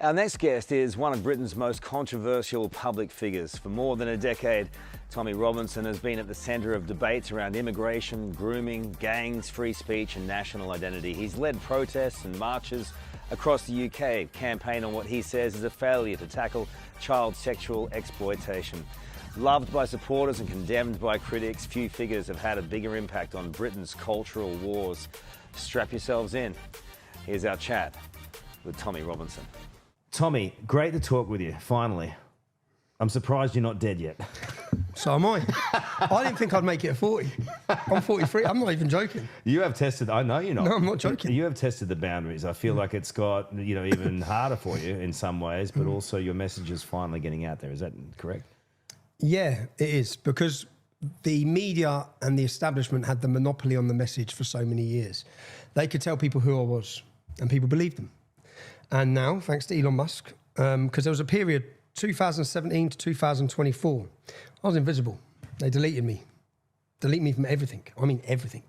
Our next guest is one of Britain's most controversial public figures. For more than a decade, Tommy Robinson has been at the centre of debates around immigration, grooming, gangs, free speech and national identity. He's led protests and marches across the UK, campaign on what he says is a failure to tackle child sexual exploitation. Loved by supporters and condemned by critics, few figures have had a bigger impact on Britain's cultural wars. Strap yourselves in. Here's our chat with Tommy Robinson. Tommy, great to talk with you, finally. I'm surprised you're not dead yet. So am I. I didn't think I'd make it at 40. I'm 43. I'm not even joking. You have tested, I know you're not. No, I'm not joking. You have tested the boundaries. I feel like it's got, even harder for you in some ways, but also your message is finally getting out there. Is that correct? Yeah, it is, because the media and the establishment had the monopoly on the message for so many years. They could tell people who I was, and people believed them. And now, thanks to Elon Musk, because there was a period, 2017 to 2024, I was invisible. They deleted me. Delete me from everything. I mean, everything.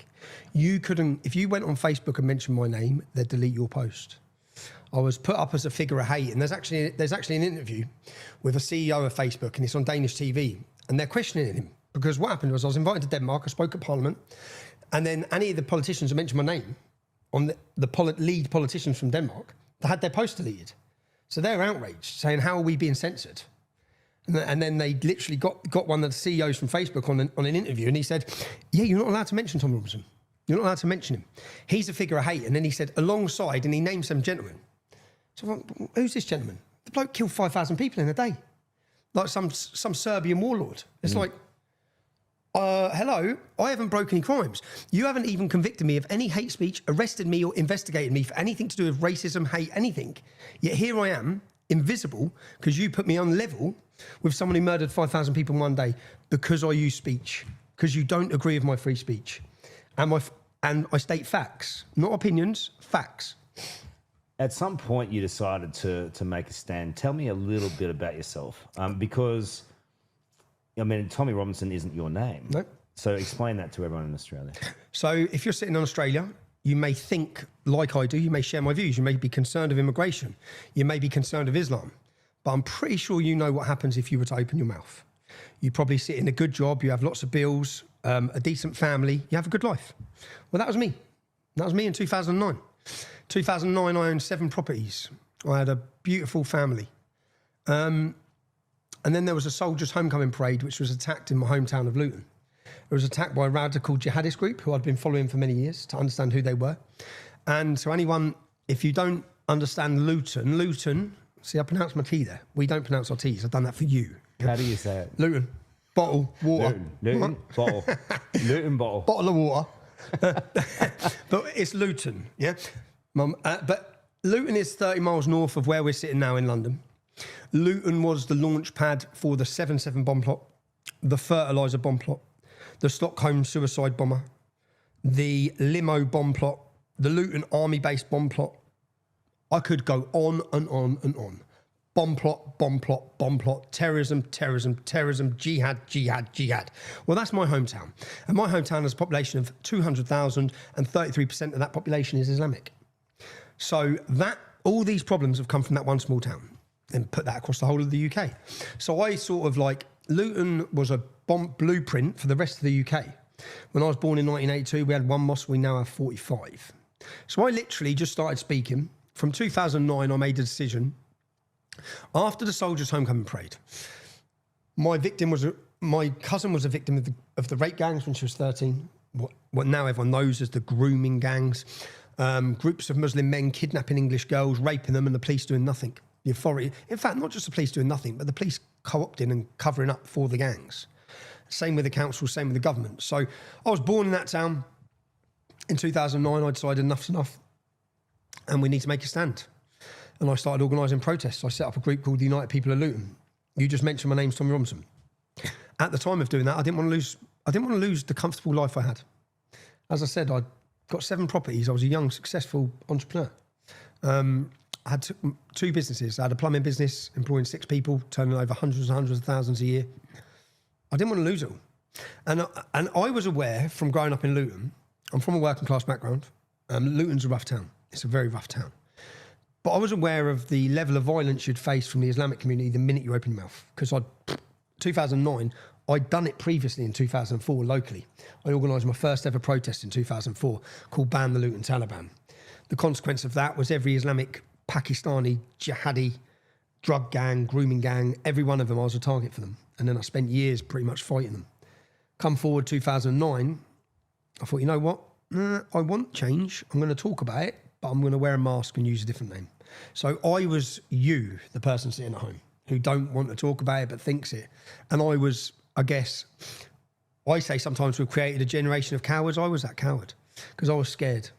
You couldn't, if you went on Facebook and mentioned my name, they'd delete your post. I was put up as a figure of hate. And there's actually an interview with a CEO of Facebook, and it's on Danish TV. And they're questioning him. Because what happened was I was invited to Denmark, I spoke at Parliament, and then any of the politicians who mentioned my name, on the lead politicians from Denmark, they had their post deleted. So they're outraged, saying, how are we being censored? And then they literally got one of the CEOs from Facebook on an interview, and he said, yeah, you're not allowed to mention Tom Robinson. You're not allowed to mention him. He's a figure of hate. And then he said, alongside, and he named some gentlemen. So I'm like, who's this gentleman? The bloke killed 5,000 people in a day. Like some Serbian warlord. It's like, hello, I haven't broken any crimes. You haven't even convicted me of any hate speech, arrested me or investigated me for anything to do with racism, hate, anything. Yet here I am, invisible, because you put me on level with someone who murdered 5,000 people in one day because I use speech, because you don't agree with my free speech. And I state facts, not opinions, facts. At some point you decided to make a stand. Tell me a little bit about yourself, because I mean, Tommy Robinson isn't your name. No. So explain that to everyone in Australia. So if you're sitting in Australia, you may think like I do, you may share my views, you may be concerned of immigration, you may be concerned of Islam, but I'm pretty sure you know what happens if you were to open your mouth. You probably sit in a good job, you have lots of bills, a decent family, you have a good life. Well, that was me. That was me in 2009. 2009, I owned 7 properties. I had a beautiful family. And then there was a soldiers' homecoming parade, which was attacked in my hometown of Luton. It was attacked by a radical jihadist group who I'd been following for many years to understand who they were. And so anyone, if you don't understand Luton, see, I pronounced my T there. We don't pronounce our T's. I've done that for you. How do you say it? Luton. Bottle, water. Luton, bottle. Luton, bottle. Bottle of water. But it's Luton, yeah? But Luton is 30 miles north of where we're sitting now in London. Luton was the launch pad for the 7/7 bomb plot, the fertiliser bomb plot, the Stockholm suicide bomber, the limo bomb plot, the Luton army-based bomb plot. I could go on and on and on. Bomb plot, bomb plot, bomb plot, terrorism, terrorism, terrorism, jihad, jihad, jihad. Well, that's my hometown. And my hometown has a population of 200,000 and 33% of that population is Islamic. So all these problems have come from that one small town. And put that across the whole of the UK. So I sort of like, Luton was a blueprint for the rest of the UK. When I was born in 1982, we had 1 mosque, we now have 45. So I literally just started speaking. From 2009, I made a decision. After the soldiers' homecoming parade, my cousin was a victim of the rape gangs when she was 13. What now everyone knows as the grooming gangs. Groups of Muslim men kidnapping English girls, raping them, and the police doing nothing. The authority, in fact, not just the police doing nothing, but the police co-opting and covering up for the gangs. Same with the council, same with the government. So I was born in that town. In 2009, I decided enough's enough and we need to make a stand. And I started organising protests. I set up a group called the United People of Luton. You just mentioned my name's Tommy Robinson. At the time of doing that, I didn't want to lose the comfortable life I had. As I said, I'd got 7 properties. I was a young, successful entrepreneur. I had 2 businesses. I had a plumbing business, employing 6 people, turning over hundreds and hundreds of thousands a year. I didn't want to lose it all. And I was aware from growing up in Luton, I'm from a working class background. Luton's a rough town. It's a very rough town. But I was aware of the level of violence you'd face from the Islamic community the minute you open your mouth. Because 2009, I'd done it previously in 2004 locally. I organised my first ever protest in 2004 called Ban the Luton Taliban. The consequence of that was every Islamic, Pakistani, jihadi, drug gang, grooming gang, every one of them, I was a target for them. And then I spent years pretty much fighting them. Come forward 2009, I thought, you know what? I want change. I'm going to talk about it, but I'm going to wear a mask and use a different name. So I was you, the person sitting at home, who don't want to talk about it but thinks it. And I was, I guess, I say sometimes we've created a generation of cowards. I was that coward because I was scared.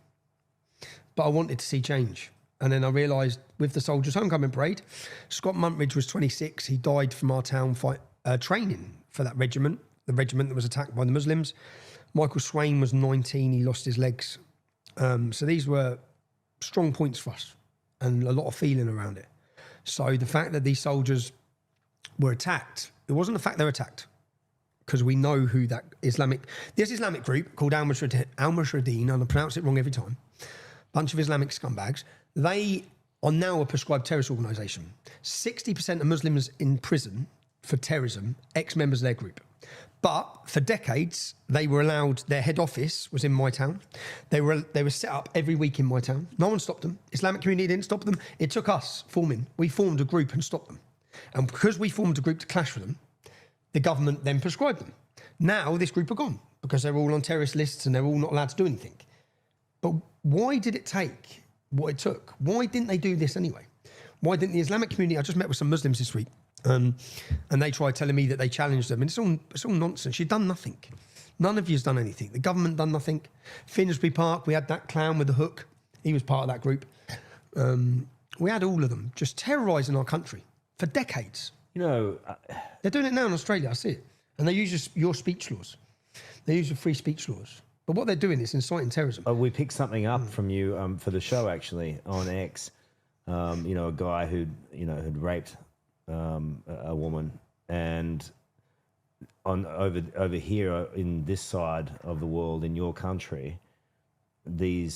But I wanted to see change. And then I realised with the Soldiers' Homecoming Parade, Scott Muntridge was 26. He died from our town training for that regiment, the regiment that was attacked by the Muslims. Michael Swain was 19. He lost his legs. So these were strong points for us and a lot of feeling around it. So the fact that these soldiers were attacked, it wasn't the fact they were attacked, because we know who this Islamic group called Al-Mujahideen, and I pronounce it wrong every time, bunch of Islamic scumbags, they are now a prescribed terrorist organisation. 60% of Muslims in prison for terrorism, ex-members of their group. But for decades, they were allowed, their head office was in my town. They were set up every week in my town. No one stopped them. Islamic community didn't stop them. It took us forming. We formed a group and stopped them. And because we formed a group to clash with them, the government then prescribed them. Now this group are gone because they're all on terrorist lists and they're all not allowed to do anything. But why did it take what it took? Why didn't they do this anyway? Why didn't the Islamic community, I just met with some Muslims this week, and they tried telling me that they challenged them. And it's all nonsense. You've done nothing. None of you's done anything. The government done nothing. Finsbury Park, we had that clown with the hook. He was part of that group. We had all of them just terrorising our country for decades. You know, they're doing it now in Australia. I see it. And they use your speech laws. They use the free speech laws. But what they're doing is inciting terrorism. We picked something up from you for the show, actually, on X. A guy who'd raped a woman, and over here in this side of the world, in your country, the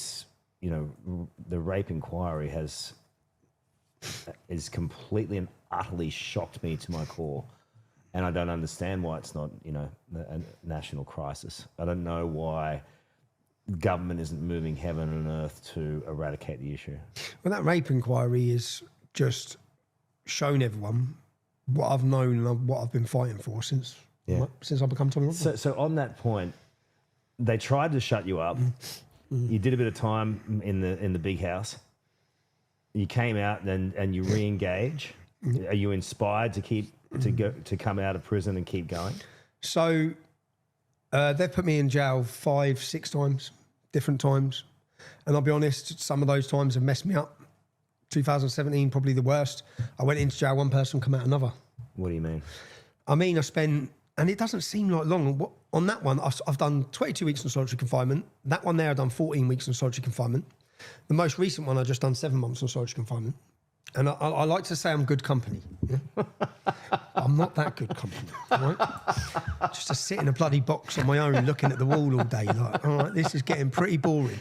rape inquiry is completely and utterly shocked me to my core, and I don't understand why it's not a national crisis. I don't know why government isn't moving heaven and earth to eradicate the issue. Well, that rape inquiry is just shown everyone what I've known and what I've been fighting for since I've become Tommy Robinson. So on that point, they tried to shut you up. You did a bit of time in the big house. You came out and you re-engage. Are you inspired to come out of prison and keep going? So they've put me in jail 5-6 times, different times. And I'll be honest, some of those times have messed me up. 2017, probably the worst. I went into jail, one person, come out another. What do you mean? I mean, I spent, and it doesn't seem like long. On that one, I've done 22 weeks in solitary confinement. That one there, I've done 14 weeks in solitary confinement. The most recent one, I've just done 7 months in solitary confinement. And I like to say I'm good company. Yeah? I'm not that good company, right? Just to sit in a bloody box on my own looking at the wall all day, like, all right, this is getting pretty boring.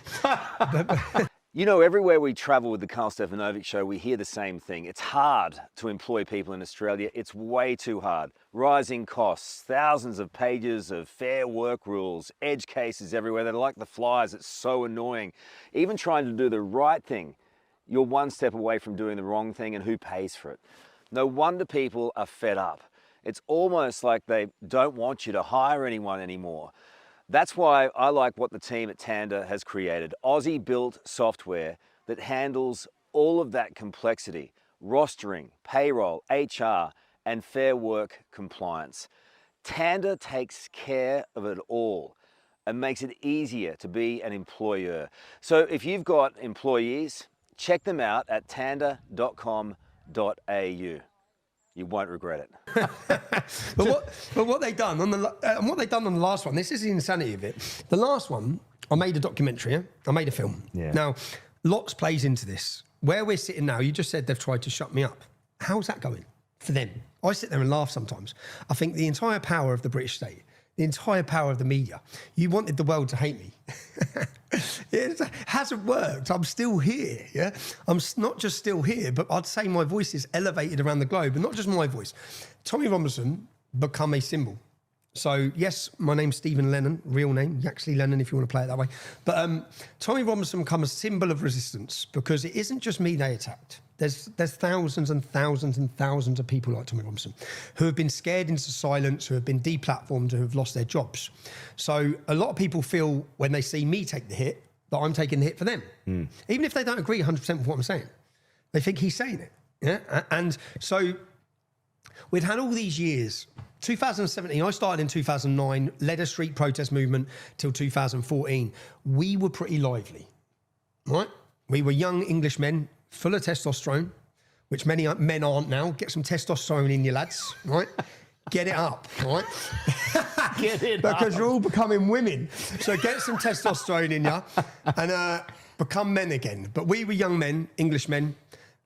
You know, everywhere we travel with the Karl Stefanovic show, we hear the same thing. It's hard to employ people in Australia. It's way too hard. Rising costs, thousands of pages of fair work rules, edge cases everywhere. They're like the flies. It's so annoying. Even trying to do the right thing, you're one step away from doing the wrong thing, and who pays for it? No wonder people are fed up. It's almost like they don't want you to hire anyone anymore. That's why I like what the team at Tanda has created. Aussie-built software that handles all of that complexity: rostering, payroll, HR, and fair work compliance. Tanda takes care of it all and makes it easier to be an employer. So if you've got employees, check them out at tanda.com.au. You won't regret it. but what they done on the last one, this is the insanity of it. The last one, I made a documentary. Yeah? I made a film. Yeah. Now, lots plays into this. Where we're sitting now, you just said they've tried to shut me up. How's that going for them? I sit there and laugh sometimes. I think the entire power of the British state, the entire power of the media, you wanted the world to hate me. It hasn't worked. I'm still here, yeah? I'm not just still here, but I'd say my voice is elevated around the globe, and not just my voice. Tommy Robinson become a symbol. So, yes, my name's Stephen Lennon, real name, Yaxley Lennon, if you want to play it that way. But Tommy Robinson become a symbol of resistance because it isn't just me they attacked. There's thousands and thousands and thousands of people like Tommy Robinson who have been scared into silence, who have been deplatformed, who have lost their jobs. So a lot of people feel when they see me take the hit that I'm taking the hit for them. Even if they don't agree 100% with what I'm saying. They think he's saying it. Yeah? And so we'd had all these years. 2017, I started in 2009, led a street protest movement till 2014. We were pretty lively, right? We were young English men, full of testosterone, which many men aren't now. Get some testosterone in you, lads, right? Get it up, right? Get it because up. you're all becoming women. So get some testosterone in you and become men again. But we were young men, English men,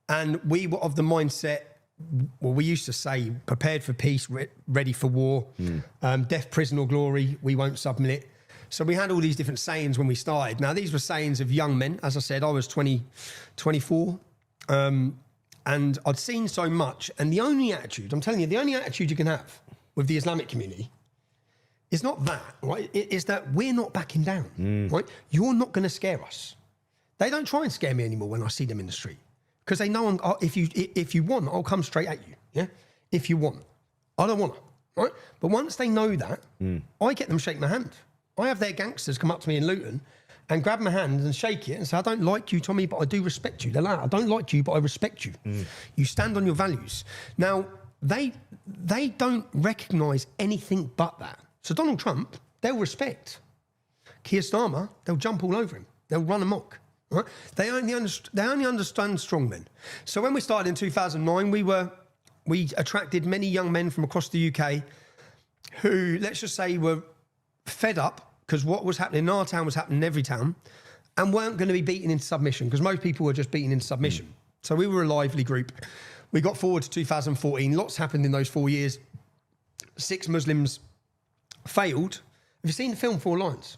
and we were of the mindset, well, we used to say, prepared for peace, ready for war, death, prison or glory, we won't submit. So we had all these different sayings when we started. Now, these were sayings of young men. As I said, I was 24, and I'd seen so much. And the only attitude, I'm telling you, the only attitude you can have with the Islamic community is not that, right? It is that we're not backing down, right? You're not going to scare us. They don't try and scare me anymore when I see them in the street. Because they know if you want, I'll come straight at you. Yeah, if you want, I don't want to. Right, but once they know that, I get them shake my hand. I have their gangsters come up to me in Luton and grab my hand and shake it and say, "I don't like you, Tommy, but I do respect you." They're like, "I don't like you, but I respect you. You stand on your values." Now they don't recognise anything but that. So Donald Trump, they'll respect. Keir Starmer, they'll jump all over him. They'll run amok. Right? They only understand strongmen. So when we started in 2009, we attracted many young men from across the UK who, let's just say, were fed up because what was happening in our town was happening in every town and weren't going to be beaten into submission because most people were just beaten into submission. So we were a lively group. We got forward to 2014. Lots happened in those 4 years. 6 Muslims failed. Have you seen the film 4 Lions?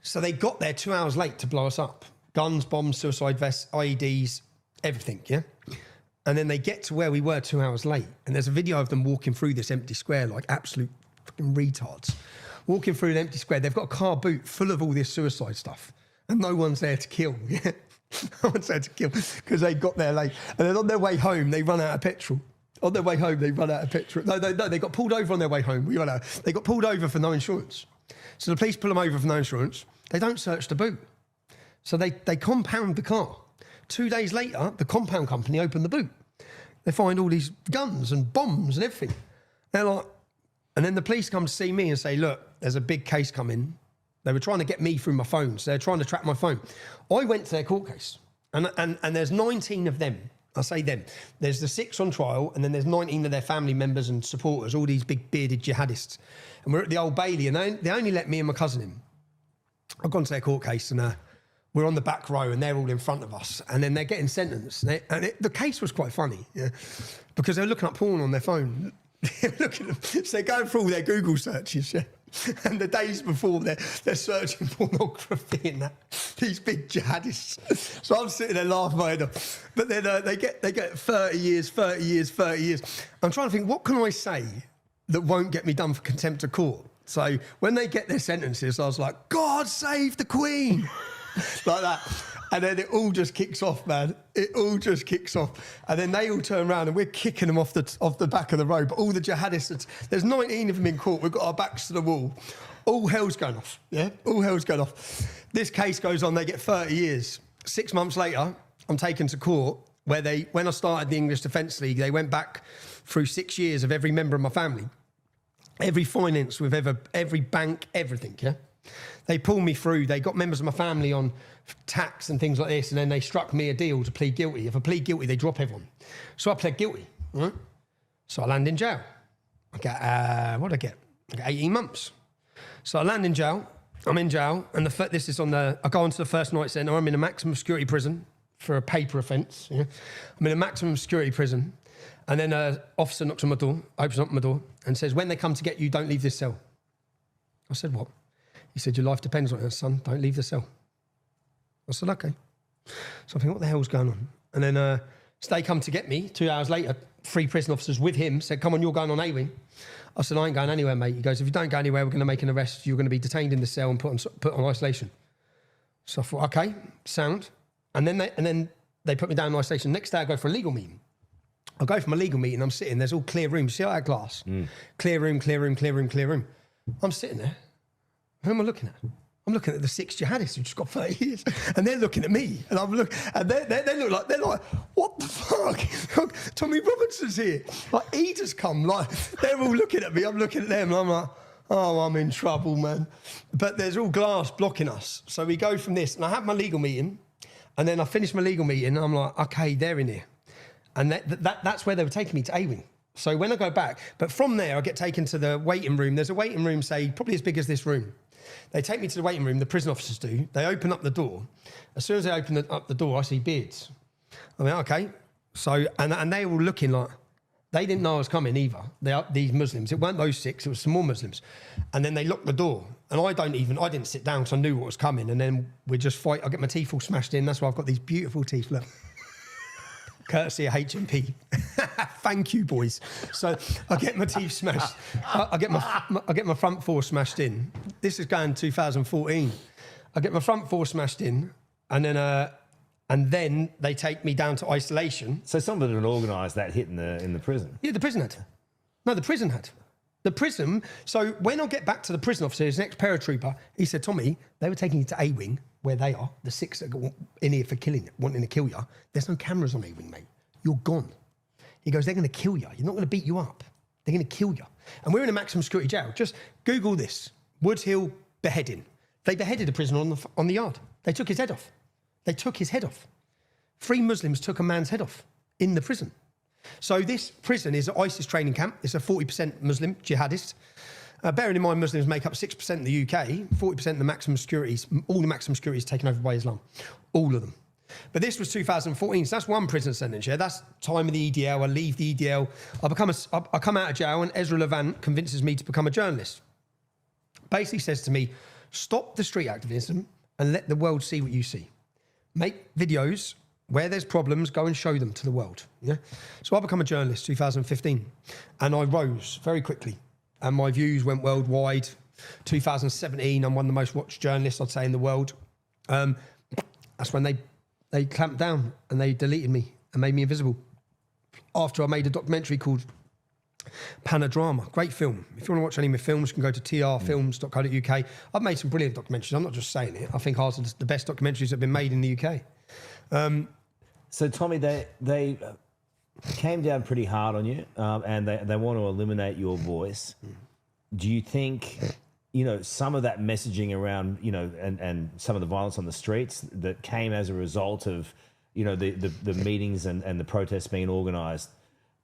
So they got there 2 hours late to blow us up. Guns, bombs, suicide vests, IEDs, everything, yeah? And then they get to where we were 2 hours late. And there's a video of them walking through this empty square like absolute fucking retards. Walking through an empty square. They've got a car boot full of all this suicide stuff. And no one's there to kill, yeah? No one's there to kill because they got there late. And then on their way home, they run out of petrol. On their way home, they run out of petrol. No, they got pulled over on their way home. We run out. They got pulled over for no insurance. So the police pull them over for no insurance. They don't search the boot. So they compound the car. 2 days later, the compound company opened the boot. They find all these guns and bombs and everything. They're like, and then the police come to see me and say, look, there's a big case coming. They were trying to get me through my phone. So they're trying to track my phone. I went to their court case and there's 19 of them. I say them. There's the 6 on trial and then there's 19 of their family members and supporters, all these big bearded jihadists. And we're at the Old Bailey and they only let me and my cousin in. I've gone to their court case and we're on the back row and they're all in front of us and then they're getting sentenced. The case was quite funny, yeah, because they're looking up porn on their phone. So they're going through all their Google searches, yeah. And the days before they're searching pornography and that, these big jihadists. So I'm sitting there laughing my head off. But then they get 30 years. I'm trying to think, what can I say that won't get me done for contempt of court? So when they get their sentences, I was like, God save the Queen. Like that. And then it all just kicks off, man. It all just kicks off. And then they all turn around and we're kicking them off the back of the road. But all the jihadists, there's 19 of them in court. We've got our backs to the wall. All hell's going off, yeah? All hell's going off. This case goes on, they get 30 years. 6 months later, I'm taken to court where when I started the English Defence League, they went back through 6 years of every member of my family. Every finance with every bank, everything, yeah? They pulled me through. They got members of my family on tax and things like this, and then they struck me a deal to plead guilty. If I plead guilty, they drop everyone. So I pled guilty, right? So I land in jail. I get, what did I get? I get 18 months. So I land in jail. I'm in jail, and I go onto the first night centre. I'm in a maximum security prison for a paper offence. Yeah? I'm in a maximum security prison, and then an officer knocks on my door, opens up my door, and says, when they come to get you, don't leave this cell. I said, what? He said, your life depends on it, son. Don't leave the cell. I said, okay. So I'm thinking, what the hell's going on? And then so they come to get me 2 hours later, 3 prison officers with him said, come on, you're going on A-wing. I said, I ain't going anywhere, mate. He goes, if you don't go anywhere, we're going to make an arrest. You're going to be detained in the cell and put on isolation. So I thought, okay, sound. And then they put me down in isolation. Next day I go for a legal meeting. I go for my legal meeting, I'm sitting, there's all clear rooms. See all that glass? Clear room, clear room, clear room, clear room. I'm sitting there. Who am I looking at? I'm looking at the 6 jihadists who just got 30 years. And they're looking at me. And I'm looking, and they look like, they're like, what the fuck? Tommy Robinson's here. Like, he just come, like, they're all looking at me. I'm looking at them, and I'm like, oh, I'm in trouble, man. But there's all glass blocking us. So we go from this, and I have my legal meeting, and then I finish my legal meeting, and I'm like, okay, they're in here. And that's where they were taking me to A-Wing. So when I go back, but from there, I get taken to the waiting room. There's a waiting room, say, probably as big as this room. They take me to the waiting room, the prison officers do. They open up the door. As soon as they open up the door, I see beards. I mean, okay. So, and they were looking like, they didn't know I was coming either. These Muslims. It weren't those 6, it was some more Muslims. And then they locked the door. And I didn't sit down because I knew what was coming. And then we just fight. I get my teeth all smashed in. That's why I've got these beautiful teeth, look. Courtesy of H&P. Thank you, boys. So I get my teeth smashed. I get my front 4 smashed in. This is going 2014. I get my front 4 smashed in, and then they take me down to isolation. So somebody had organised that hit in the prison. Yeah, the prison had. No, the prison had. The prison. So when I get back to the prison officer, his next paratrooper, he said, Tommy, they were taking you to A-Wing, where they are, the 6 that got in here for wanting to kill you. There's no cameras on A-Wing, mate. You're gone. He goes, they're going to kill you. You're not going to beat you up. They're going to kill you. And we're in a maximum security jail. Just Google this. Woods Hill beheading. They beheaded a prisoner on the yard. They took his head off. They took his head off. 3 Muslims took a man's head off in the prison. So this prison is an ISIS training camp. It's a 40% Muslim jihadist. Bearing in mind, Muslims make up 6% in the UK, 40% of the maximum securities, all the maximum security is taken over by Islam. All of them. But this was 2014, so that's one prison sentence, yeah? That's time of the EDL, I leave the EDL. I come out of jail and Ezra Levant convinces me to become a journalist. Basically says to me, stop the street activism and let the world see what you see. Make videos where there's problems, go and show them to the world, yeah? So I become a journalist 2015, and I rose very quickly. And my views went worldwide. 2017, I'm one of the most watched journalists, I'd say, in the world. That's when they clamped down and they deleted me and made me invisible. After I made a documentary called Panodrama, great film. If you want to watch any of my films, you can go to trfilms.co.uk. I've made some brilliant documentaries. I'm not just saying it. I think ours are the best documentaries that have been made in the UK. So, Tommy, they came down pretty hard on you, and they want to eliminate your voice. Do you think, some of that messaging around, and some of the violence on the streets that came as a result of, the meetings and the protests being organised,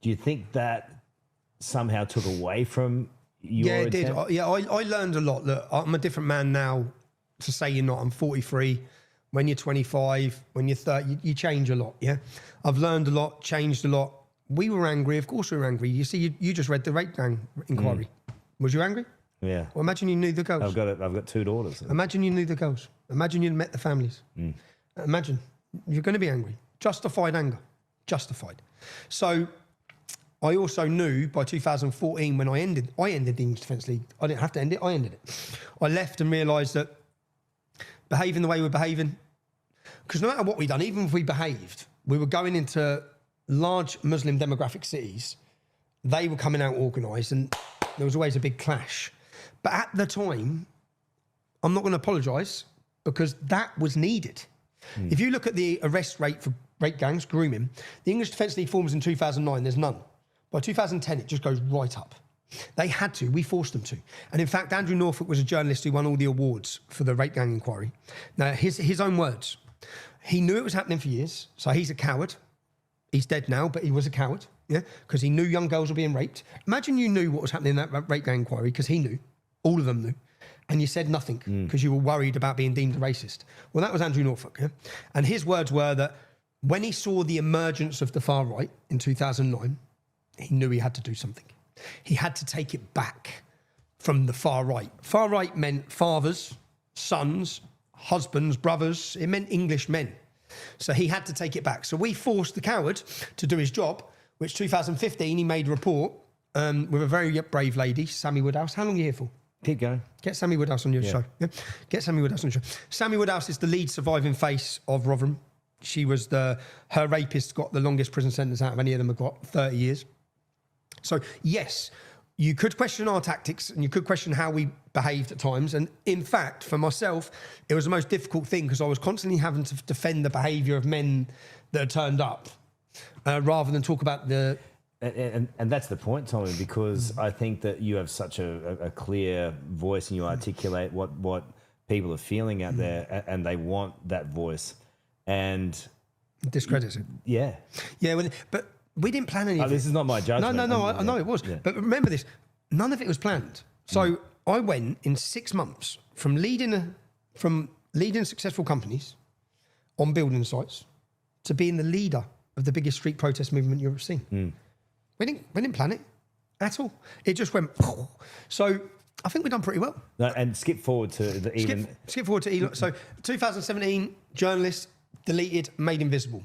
do you think that somehow took away from your Yeah, it attempt? did. I learned a lot. Look, I'm a different man now to say you're not. I'm 43. When you're 25, when you're 30, you change a lot, yeah? I've learned a lot, changed a lot. We were angry. Of course we were angry. You see, you just read the rape gang inquiry. Was you angry? Yeah. Well, imagine you knew the girls. I've got 2 daughters. Imagine you knew the girls. Imagine you'd met the families. Imagine. You're going to be angry. Justified anger. Justified. So I also knew by 2014 when I ended the English Defence League. I didn't have to end it. I ended it. I left and realised that behaving the way we're behaving, because no matter what we'd done, even if we behaved, we were going into large Muslim demographic cities. They were coming out organised and there was always a big clash. But at the time, I'm not going to apologise because that was needed. If you look at the arrest rate for rape gangs, grooming, the English Defence League forms in 2009, there's none. By 2010, it just goes right up. They had to, we forced them to. And in fact, Andrew Norfolk was a journalist who won all the awards for the rape gang inquiry. Now, his own words, he knew it was happening for years, so he's a coward. He's dead now, but he was a coward, yeah, because he knew young girls were being raped. Imagine you knew what was happening in that rape gang inquiry, because he knew, all of them knew, and you said nothing because you were worried about being deemed a racist. Well, that was Andrew Norfolk, yeah? And his words were that when he saw the emergence of the far right in 2009, he knew he had to do something. He had to take it back from the far right. Far right meant fathers sons, husbands, brothers. It meant English men. So he had to take it back. So we forced the coward to do his job, which 2015 he made a report with a very brave lady, Sammy Woodhouse. How long are you here for? Keep going. Get Sammy Woodhouse on your show. Yeah? Get Sammy Woodhouse on your show. Sammy Woodhouse is the lead surviving face of Rotherham. She was her rapist got the longest prison sentence out of any of them have got, 30 years. So yes, you could question our tactics and you could question how we behaved at times. And in fact, for myself, it was the most difficult thing because I was constantly having to defend the behaviour of men that had turned up rather than talk about the... And that's the point, Tommy, because I think that you have such a clear voice and you articulate what people are feeling out there and they want that voice. And... discredits it. Yeah. Yeah, but... we didn't plan any of it. This is not my judgment. No, I know it was. Yeah. But remember this, none of it was planned. So I went in 6 months from leading successful companies on building sites to being the leader of the biggest street protest movement you've ever seen. We didn't plan it at all. It just went... So I think we've done pretty well. No, and skip forward to the even... Skip forward to Elon. So 2017, journalist, deleted, made invisible.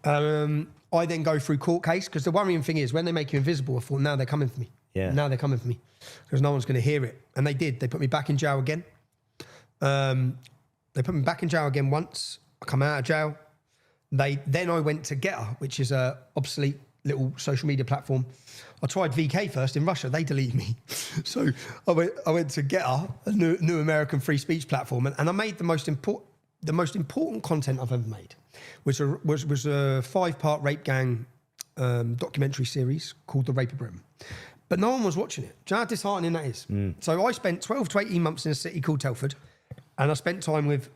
I then go through court case because the worrying thing is when they make you invisible, I thought, now they're coming for me. Yeah. Now they're coming for me because no one's going to hear it. And they did. They put me back in jail again. They put me back in jail again once. I come out of jail. Then I went to Getter, which is a obsolete little social media platform. I tried VK first in Russia. They deleted me. So I went to Getter, a new American free speech platform, and I made the most important content I've ever made, which was a 5-part rape gang documentary series called The Rape of Britain. But no one was watching it. Do you know how disheartening that is? So I spent 12 to 18 months in a city called Telford, and I spent time with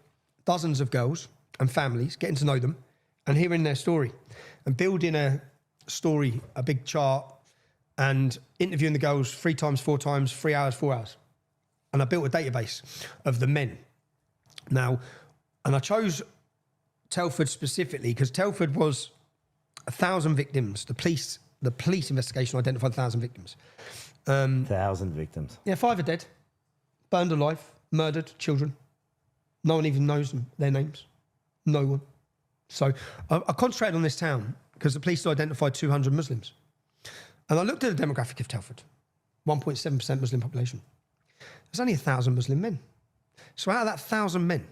dozens of girls and families, getting to know them and hearing their story and building a story, a big chart, and interviewing the girls 3 times, 4 times, 3 hours, 4 hours. And I built a database of the men. Now, and I chose Telford specifically because Telford was 1,000 victims. The police investigation identified 1,000 victims. 1,000 victims. Yeah, 5 are dead, burned alive, murdered, children. No one even knows their names. No one. So I concentrated on this town because the police identified 200 Muslims. And I looked at the demographic of Telford, 1.7% Muslim population. There's only 1,000 Muslim men. So out of that 1,000 men,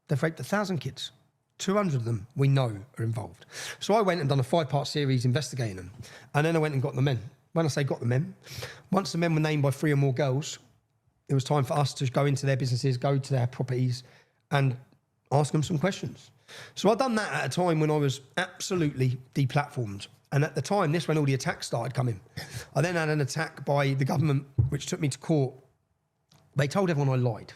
they've raped 1,000 kids. 200 of them we know are involved. So I went and done a 5-part series investigating them. And then I went and got the men. When I say got the men, once the men were named by 3 or more girls, it was time for us to go into their businesses, go to their properties and ask them some questions. So I'd done that at a time when I was absolutely deplatformed. And at the time, this when all the attacks started coming. I then had an attack by the government, which took me to court. They told everyone I lied.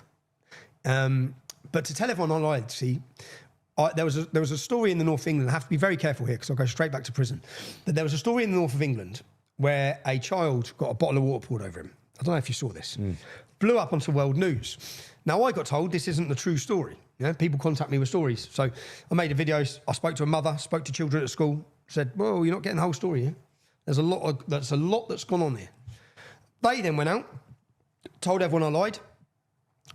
But to tell everyone I lied, see, there was a story in the north of England. I have to be very careful here because I'll go straight back to prison. But there was a story in the north of England where a child got a bottle of water poured over him. I don't know if you saw this. Blew up onto world news. Now, I got told this isn't the true story. Yeah? People contact me with stories. So I made a video. I spoke to a mother, spoke to children at school, said, well, you're not getting the whole story here. There's a lot that's gone on here. They then went out, told everyone I lied.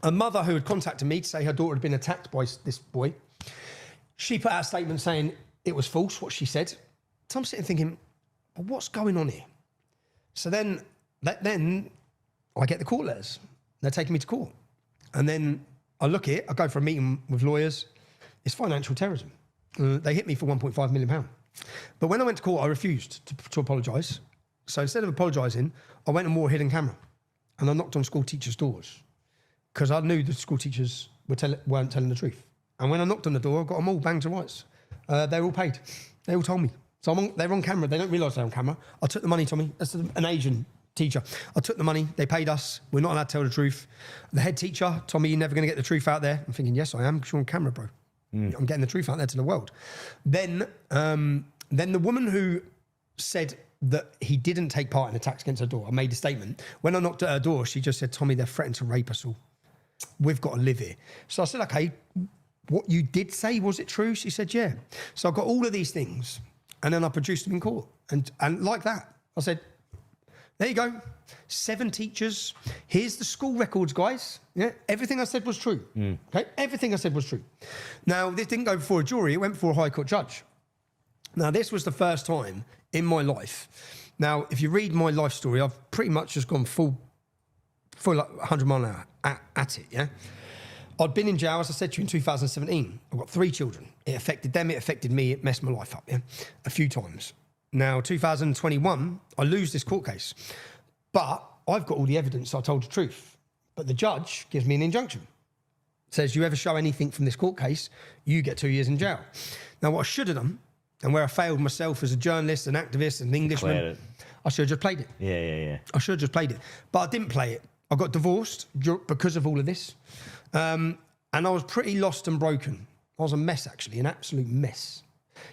A mother who had contacted me to say her daughter had been attacked by this boy, she put out a statement saying it was false, what she said. So I'm sitting thinking, well, what's going on here? So then I get the court letters. They're taking me to court. And then I look at it, I go for a meeting with lawyers. It's financial terrorism. They hit me for £1.5 million. But when I went to court, I refused to apologise. So instead of apologising, I went and wore a hidden camera. And I knocked on school teachers' doors because I knew the school teachers weren't telling the truth. And when I knocked on the door, I got them all banged to rights. They were all paid. They all told me. So they're on camera. They don't realise they're on camera. I took the money, Tommy. That's an Asian teacher. I took the money. They paid us. We're not allowed to tell the truth. The head teacher, Tommy, you're never going to get the truth out there. I'm thinking, yes, I am because you're on camera, bro. I'm getting the truth out there to the world. Then the woman who said that he didn't take part in attacks against her daughter, I made a statement. When I knocked at her door, she just said, Tommy, they're threatening to rape us all. We've got to live here. So I said, okay, what you did say, was it true? She said, yeah. So I got all of these things and then I produced them in court. And like that, I said, There you go. 7 teachers. Here's the school records, guys. Yeah, everything I said was true. Okay, everything I said was true. Now, this didn't go before a jury. It went before a High Court judge. Now, this was the first time in my life. Now, if you read my life story, I've pretty much just gone full like 100 mile an hour at it, yeah? I'd been in jail, as I said to you, in 2017. I've got 3 children. It affected them, it affected me, it messed my life up, yeah? A few times. Now, 2021, I lose this court case. But I've got all the evidence I told the truth. But the judge gives me an injunction. Says, you ever show anything from this court case, you get 2 years in jail. Now, what I should have done, and where I failed myself as a journalist, an activist, an Englishman, I should have just played it. Yeah. I should have just played it. But I didn't play it. I got divorced because of all of this. And I was pretty lost and broken. I was a mess, actually, an absolute mess.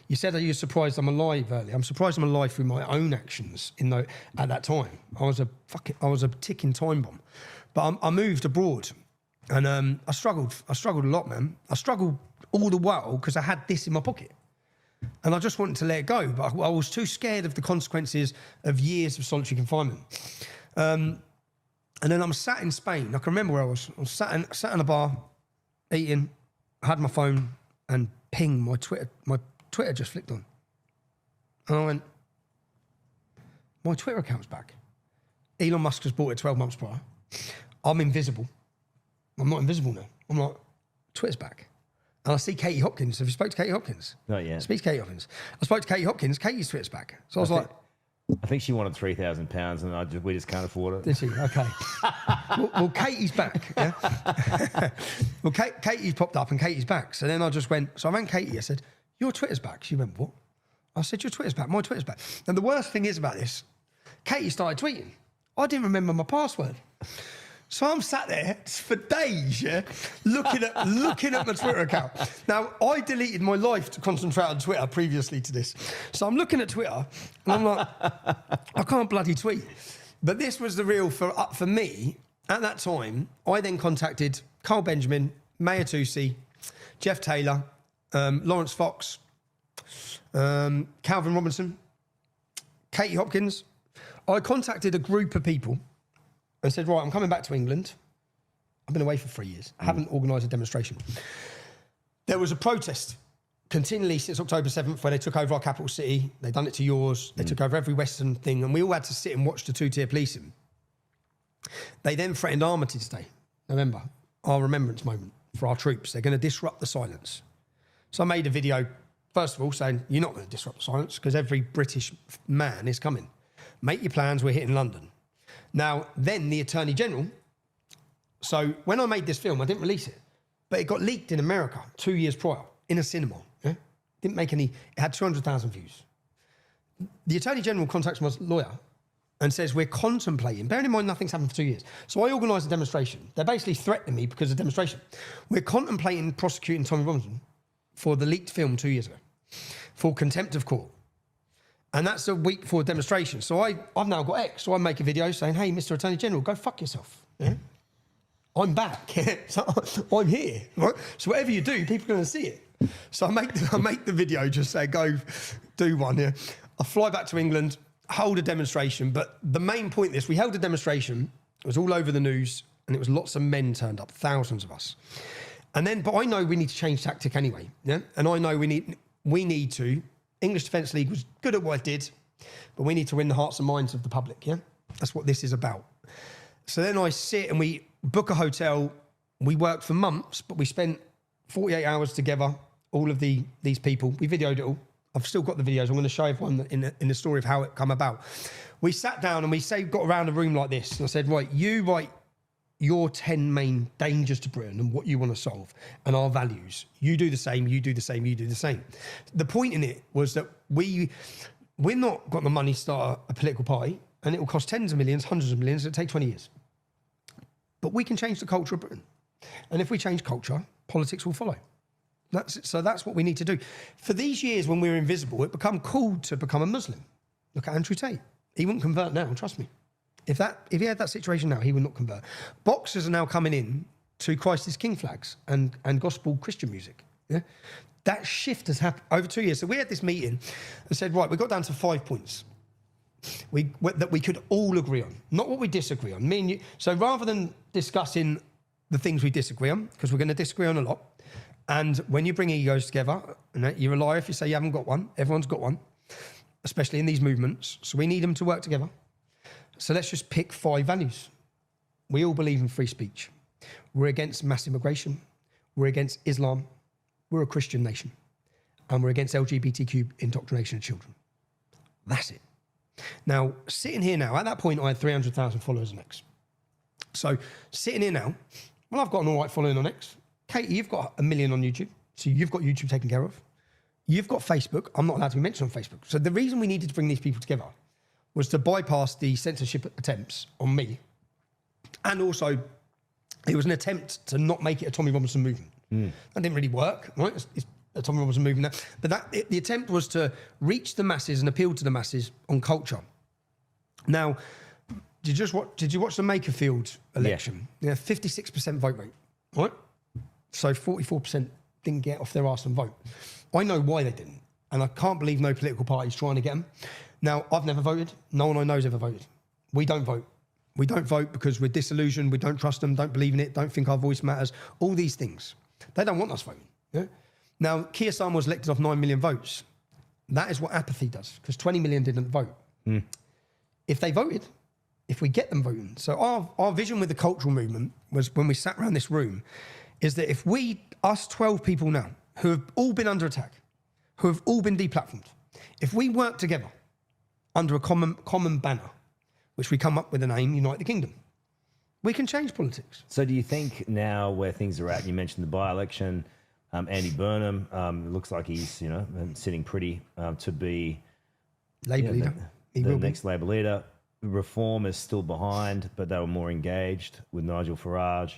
You said that you're surprised I'm alive earlier. I'm surprised I'm alive through my own actions at that time. I was a ticking time bomb. But I moved abroad and I struggled a lot, man. I struggled all the while because I had this in my pocket. And I just wanted to let it go, but I was too scared of the consequences of years of solitary confinement. And then I'm sat in Spain. I can remember where I was. I was sat in a bar, eating. I had my phone, and ping, my Twitter just flicked on. And I went, my Twitter account's back. Elon Musk has bought it 12 months prior. I'm invisible. I'm not invisible now. I'm like, Twitter's back. And I see Katie Hopkins. Have you spoke to Katie Hopkins? Not yet. Speak to Katie Hopkins. I spoke to Katie Hopkins. Katie's Twitter's back. So I think she wanted £3,000 and we just can't afford it. Did she? Okay. well, Katie's back. Yeah? Well, Katie's popped up and Katie's back. So then I just went, so I rang Katie. I said, your Twitter's back. She went, what? I said, your Twitter's back. My Twitter's back. And the worst thing is about this, Katie started tweeting. I didn't remember my password. So I'm sat there for days, yeah, looking at my Twitter account. Now, I deleted my life to concentrate on Twitter previously to this. So I'm looking at Twitter, and I'm like, I can't bloody tweet. But this was the real, for me, at that time, I then contacted Carl Benjamin, Maya Tusi, Jeff Taylor, Lawrence Fox, Calvin Robinson, Katie Hopkins. I contacted a group of people and said, right, I'm coming back to England. I've been away for 3 years. I haven't organised a demonstration. There was a protest continually since October 7th where they took over our capital city. They've done it to yours. They took over every Western thing. And we all had to sit and watch the 2-tier policing. They then threatened Armitage Day, November, our remembrance moment for our troops. They're going to disrupt the silence. So I made a video, first of all, saying, you're not going to disrupt the silence because every British man is coming. Make your plans, we're hitting London. Now, then the Attorney General, so when I made this film, I didn't release it, but it got leaked in America 2 years prior in a cinema. Yeah? Didn't make any, it had 200,000 views. The Attorney General contacts my lawyer and says, we're contemplating, bearing in mind nothing's happened for 2 years. So I organised a demonstration. They're basically threatening me because of the demonstration. We're contemplating prosecuting Tommy Robinson for the leaked film 2 years ago for contempt of court. And that's a week before demonstration. So I've now got X. So I make a video saying, hey, Mr. Attorney General, go fuck yourself. Yeah? I'm back. So I'm here. Right? So whatever you do, people are going to see it. So I make the video, just say, go do one. Yeah? I fly back to England, hold a demonstration. But the main point is we held a demonstration. It was all over the news. And it was lots of men turned up, thousands of us. And then, but I know we need to change tactic anyway. Yeah? And I know we need to. English Defence League was good at what it did, but we need to win the hearts and minds of the public, yeah? That's what this is about. So then I sit and we book a hotel. We worked for months, but we spent 48 hours together, all of these people. We videoed it all. I've still got the videos. I'm going to show everyone in the story of how it come about. We sat down and we got around a room like this. And I said, right, you write your 10 main dangers to Britain and what you want to solve and our values. You do the same, you do the same, you do the same. The point in it was that we're not got the money to start a political party and it will cost tens of millions, hundreds of millions. It'll take 20 years. But we can change the culture of Britain. And if we change culture, politics will follow. So that's what we need to do. For these years when we were invisible, it became cool to become a Muslim. Look at Andrew Tate. He wouldn't convert now, trust me. If he had that situation now, he would not convert. Boxers are now coming in to Christ is King flags and gospel Christian music. Yeah? That shift has happened over 2 years. So we had this meeting and said, right, we got down to 5 points. that we could all agree on, not what we disagree on. Me and you. So rather than discussing the things we disagree on, because we're going to disagree on a lot, and when you bring egos together, you're a liar if you say you haven't got one. Everyone's got one, especially in these movements. So we need them to work together. So let's just pick 5 values. We all believe in free speech. We're against mass immigration. We're against Islam. We're a Christian nation. And we're against LGBTQ indoctrination of children. That's it. Now, sitting here now, at that point, I had 300,000 followers on X. So sitting here now, well, I've got an all right following on X. Katie, you've got 1 million on YouTube. So you've got YouTube taken care of. You've got Facebook. I'm not allowed to be mentioned on Facebook. So the reason we needed to bring these people together was to bypass the censorship attempts on me. And also, it was an attempt to not make it a Tommy Robinson movement. That didn't really work, right? It's a Tommy Robinson movement. But the attempt was to reach the masses and appeal to the masses on culture. Now, did you watch the Makerfield election? Yeah, 56% vote rate, right? So 44% didn't get off their arse and vote. I know why they didn't. And I can't believe no political party's trying to get them. Now, I've never voted. No one I know's ever voted. We don't vote. We don't vote because we're disillusioned. We don't trust them, don't believe in it, don't think our voice matters. All these things. They don't want us voting. Yeah? Now, Keir Starmer was elected off 9 million votes. That is what apathy does, because 20 million didn't vote. If they voted, if we get them voting. So our vision with the cultural movement was, when we sat around this room, is that if us 12 people now, who have all been under attack, who have all been deplatformed, if we work together under a common banner, which we come up with a name, Unite the Kingdom, we can change politics. So do you think now where things are at, you mentioned the by-election, Andy Burnham, it looks like he's, sitting pretty to be Labour leader. The next Labour leader. Reform is still behind, but they were more engaged with Nigel Farage.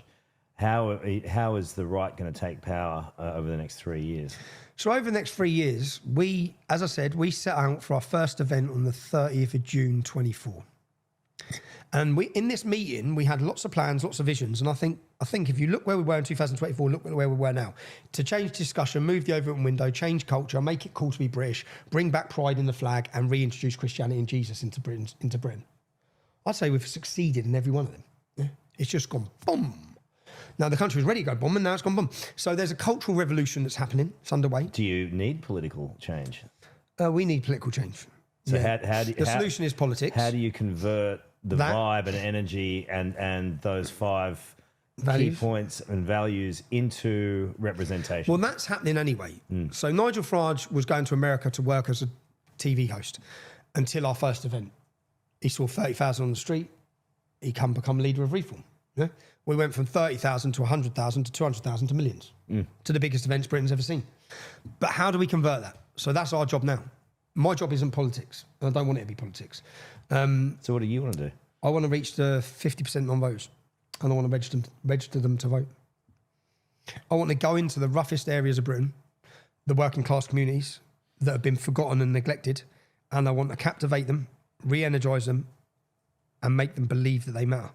How is the right going to take power over the next 3 years? So over the next 3 years, as I said, we set out for our first event on the 30th of June 24. And in this meeting, we had lots of plans, lots of visions. And I think if you look where we were in 2024, look where we were now. To change discussion, move the overwritten window, change culture, make it cool to be British, bring back pride in the flag, and reintroduce Christianity and Jesus into Britain. I'd say we've succeeded in every one of them. Yeah? It's just gone boom. Now the country was ready to go boom, and now it's gone boom. So there's a cultural revolution that's happening. It's underway. Do you need political change? We need political change. So how the solution is politics. How do you convert the vibe and energy and those 5 values, key points and values into representation? Well, that's happening anyway. So Nigel Farage was going to America to work as a TV host until our first event. He saw 30,000 on the street. He become leader of Reform. Yeah? We went from 30,000 to 100,000 to 200,000 to millions, to the biggest events Britain's ever seen. But how do we convert that? So that's our job now. My job isn't politics, and I don't want it to be politics. So what do you want to do? I want to reach the 50% non-voters, and I want to register them to vote. I want to go into the roughest areas of Britain, the working class communities that have been forgotten and neglected, and I want to captivate them, re-energise them, and make them believe that they matter.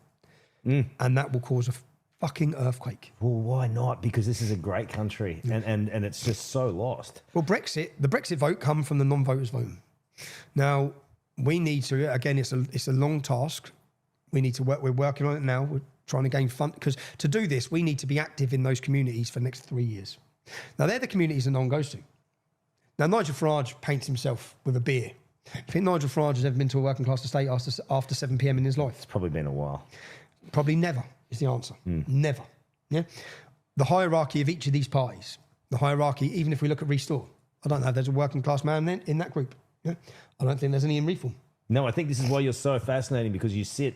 And that will cause a fucking earthquake. Well, why not? Because this is a great country, and it's just so lost. Well, the Brexit vote come from the non-voters voting. Now, we need to, again, it's a long task. We need to work, we're working on it now. We're trying to gain fund, because to do this, we need to be active in those communities for the next 3 years. Now, they're the communities that no one goes to. Now, Nigel Farage paints himself with a beer. Do you think Nigel Farage has ever been to a working class estate after 7 p.m. in his life? It's probably been a while. Probably never is the answer. Never. Yeah. The hierarchy of each of these parties, even if we look at Restore, I don't know if there's a working class man in that group. Yeah. I don't think there's any in Reform. No, I think this is why you're so fascinating, because you sit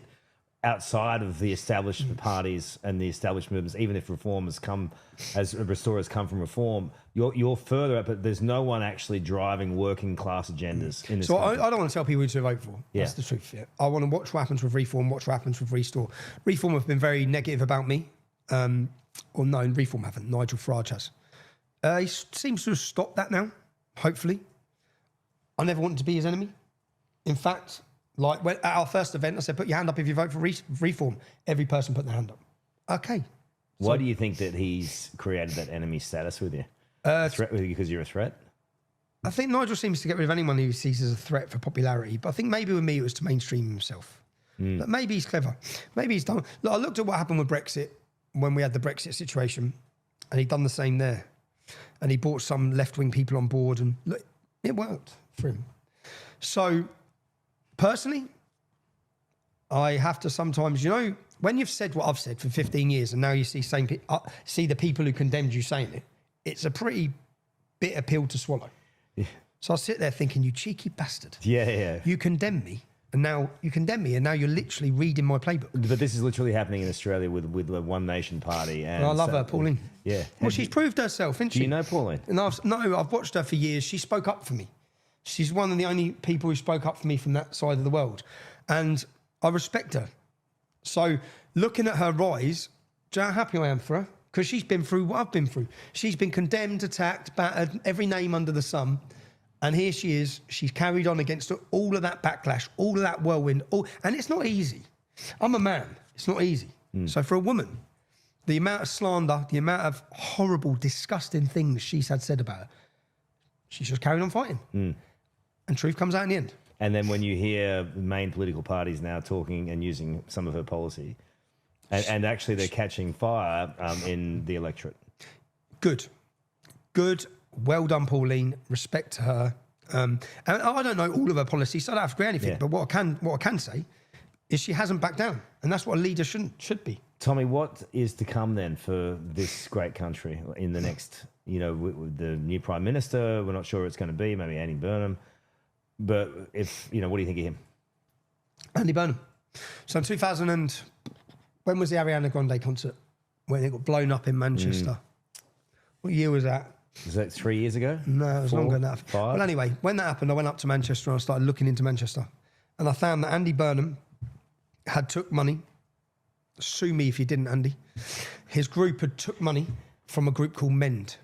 outside of the established parties and the established movements. Even if Reform has come, as Restore has come from Reform, you're further up, but there's no one actually driving working class agendas in this country. I don't want to tell people who to vote for. That's the truth. Yeah. I want to watch what happens with Reform, watch what happens with Restore. Reform have been very negative about me. Reform haven't. Nigel Farage has. He seems to have stopped that now, hopefully. I never wanted to be his enemy. In fact, at our first event, I said, put your hand up if you vote for Reform. Every person put their hand up. Okay. Why do you think that he's created that enemy status with you? Because you're a threat? I think Nigel seems to get rid of anyone who he sees as a threat for popularity. But I think maybe with me it was to mainstream himself. But maybe he's clever. Maybe he's done. Look, I looked at what happened with Brexit when we had the Brexit situation, and he'd done the same there. And he brought some left-wing people on board, and look, it worked for him. So, personally, I have to sometimes, when you've said what I've said for 15 years, and now you see see the people who condemned you saying it, it's a pretty bitter pill to swallow. Yeah. So I sit there thinking, you cheeky bastard. Yeah. You condemn me, and now you're literally reading my playbook. But this is literally happening in Australia with the One Nation Party. And I love her, Pauline. Yeah. Well, she's proved herself, isn't she? Do you know Pauline? And I've watched her for years. She spoke up for me. She's one of the only people who spoke up for me from that side of the world. And I respect her. So looking at her rise, do you know how happy I am for her? Because she's been through what I've been through. She's been condemned, attacked, battered, every name under the sun. And here she is. She's carried on against all of that backlash, all of that whirlwind. And it's not easy. I'm a man. It's not easy. So for a woman, the amount of slander, the amount of horrible, disgusting things she's had said about her, she's just carried on fighting. And truth comes out in the end. And then when you hear the main political parties now talking and using some of her policy, and actually they're catching fire in the electorate. Good. Well done, Pauline. Respect to her. And I don't know all of her policies, so I don't have to agree anything. Yeah. But what I can say is she hasn't backed down, and that's what a leader should be. Tommy, what is to come then for this great country in the next? With the new Prime Minister, we're not sure who it's going to be. Maybe Andy Burnham. But what do you think of him? Andy Burnham. So in when was the Ariana Grande concert? When it got blown up in Manchester. What year was that? Was that 3 years ago? No, it was 4, longer than that. 5? Well, anyway, when that happened, I went up to Manchester and I started looking into Manchester. And I found that Andy Burnham had took money. Sue me if you didn't, Andy. His group had took money from a group called MEND.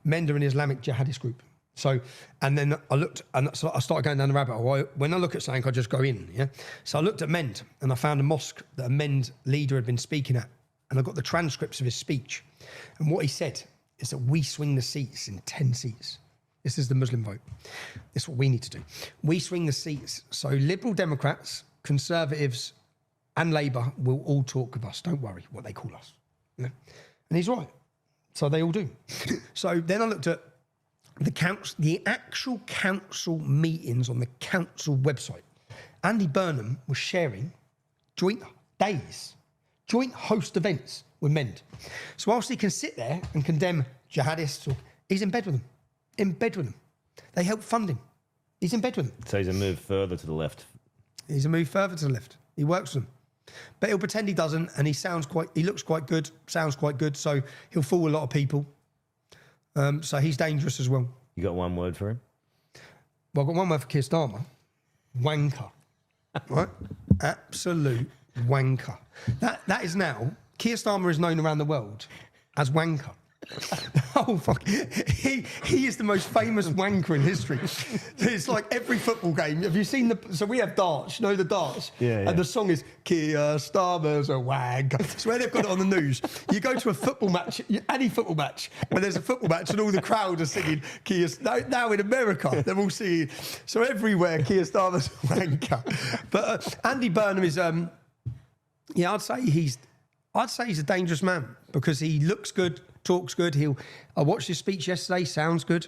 MEND are an Islamic jihadist group. So, and then I looked, and so I started going down the rabbit hole. When I look at something, I just go in, yeah? So I looked at MEND, and I found a mosque that a MEND leader had been speaking at, and I got the transcripts of his speech. And what he said is that we swing the seats in 10 seats. This is the Muslim vote. This is what we need to do. We swing the seats. So Liberal Democrats, Conservatives, and Labour will all talk with us. Don't worry what they call us. Yeah? And he's right. So they all do. So then I looked at the actual council meetings on the council website. Andy Burnham was sharing joint host events with MEND. So whilst he can sit there and condemn jihadists, he's in bed with them. They help fund him. He's in bed with them. So he's a move further to the left. He's a move further to the left. He works with them. But he'll pretend he doesn't, and he looks quite good, sounds quite good, so he'll fool a lot of people. So he's dangerous as well. You got one word for him? Well, I've got one word for Keir Starmer. Wanker. Right? Absolute wanker. That is now, Keir Starmer is known around the world as wanker. Oh, fuck. He is the most famous wanker in history. It's like every football game. Have you seen so we have darts, the darts? Yeah. And the song is Keir Starmer's a wanker. It's where they've got it on the news. You go to a football match, any football match, and there's a football match and all the crowd are singing Keir. Now in America, they're all singing. So everywhere, Keir Starmer's a wanker. But Andy Burnham is, I'd say he's a dangerous man because he looks good, talks good. I watched his speech yesterday, sounds good.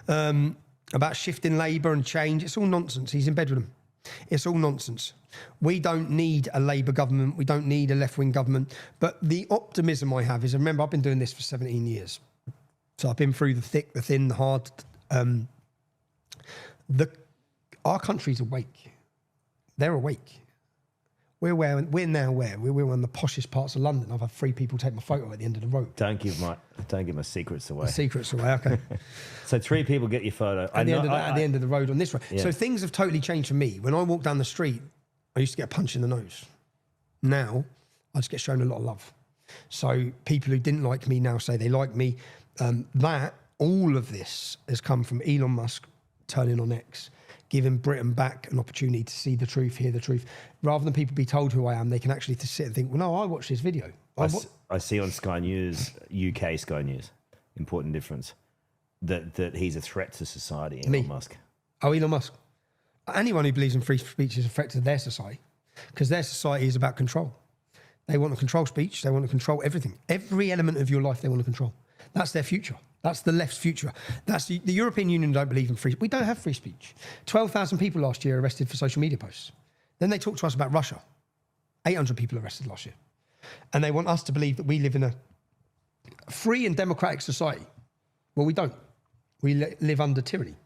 About shifting Labour and change. It's all nonsense. He's in bed with them. It's all nonsense. We don't need a Labour government. We don't need a left-wing government. But the optimism I have is, remember, I've been doing this for 17 years. So I've been through the thick, the thin, the hard. Our country's awake. They're awake. We're now where? We're one of the poshest parts of London. I've had 3 people take my photo at the end of the road. Don't give my secrets away. The secrets away, okay. So 3 people get your photo. At the end of the road on this road. Yeah. So things have totally changed for me. When I walk down the street, I used to get a punch in the nose. Now, I just get shown a lot of love. So people who didn't like me now say they like me. All of this has come from Elon Musk turning on X, giving Britain back an opportunity to see the truth, hear the truth. Rather than people be told who I am, they can actually sit and think, well, no, I watched this video. I see on Sky News, UK Sky News, important difference. that he's a threat to society, Me. Elon Musk? Oh, Elon Musk. Anyone who believes in free speech is a threat to their society, because their society is about control. They want to control speech. They want to control everything. Every element of your life they want to control. That's their future. That's the left's future. That's the European Union don't believe in free. We don't have free speech. 12,000 people last year arrested for social media posts. Then they talk to us about Russia. 800 people arrested last year. And they want us to believe that we live in a free and democratic society. Well, we don't. We live under tyranny.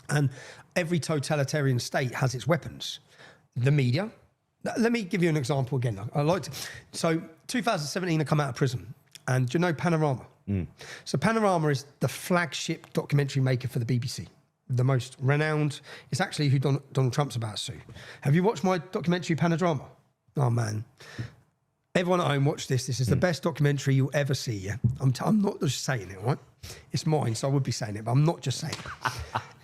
And every totalitarian state has its weapons. The media. Let me give you an example again. I like to. So 2017, I come out of prison. And do you know Panorama? So Panorama is the flagship documentary maker for the BBC. The most renowned. It's actually who Donald Trump's about to sue. Have you watched my documentary Panorama? Oh, man. Everyone at home, watch this. This is the best documentary you'll ever see, yeah? I'm not just saying it, right? It's mine, so I would be saying it, but I'm not just saying